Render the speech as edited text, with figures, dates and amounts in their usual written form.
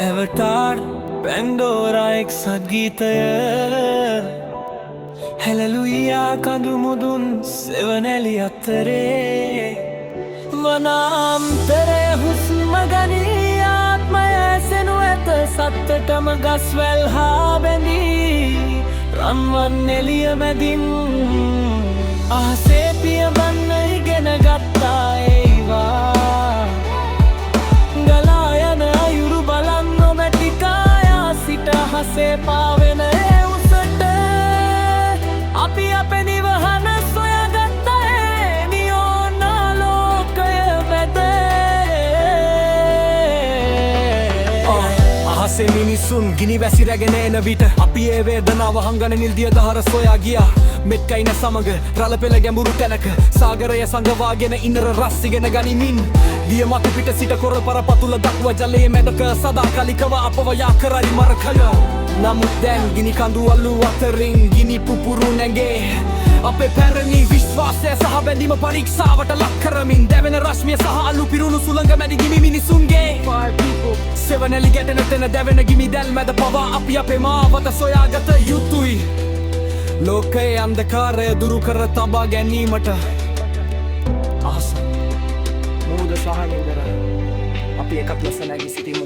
Avatar Pandora එක්සත් ගීතය හැලලුයියා කඳු මුදුන් සෙවනැලි අතරේ වනාන්තරය හුස්ම ගනී ආත්මය ඇසෙනු ඇත සත්තටම ගස්වැල් හා බැඳී රන්වන් එළිය මැදින් අහසේ පියවන්න ඉගෙන ගත්තා ඒවා ගලා යන අයුරු බලන් නොමැති කායා සිට අහසේ පාවෙන ඒ උසට අපි අපේ නිවහන සොයාගත්තා ඒ නියෝනාලෝකය මැද අහසේ මිනිසුන් ගිනි වැසි රැගෙන එන විට අපි ඒ වේදනාව හංගන නිල් දිය දහර සොයා ගියා මෙත්කයින සමග රළපෙළ ගැඹුරු තැනක සාගරය සඟවාගෙන ඉන්නර රස් ඉගෙන ගනිමින් දිය මතු පිට සිට කොර පරපතුල දක්වා ජලයේ මැදක සදාකාලිකව අපව යා කරයි මරකය නමුත් දැන් ගිනි කඳු අලු අතරින් ගිනි පුපුරු නැගේ අපේ පැරණි විශ්වාසය සහ බැඳීම පරීක්ෂාවට ලක් කරමින් දැවෙන රශ්මිය සහ අලු පිරුණු සුළඟ මැදි ගිනි මිනිසුන්ගේ සෙවනැලි ගැටෙන තැන දැවෙන ගිනි දැල් මැද පවා අපි අපේ මාවත සොයාගත යුතුයි ලෝකයේ අන්ධකාරය දුරු කර තබා ගැනීමට අහස මුහුද සහ නිවර අපි එකත් ලෙස නැගී සිටිමු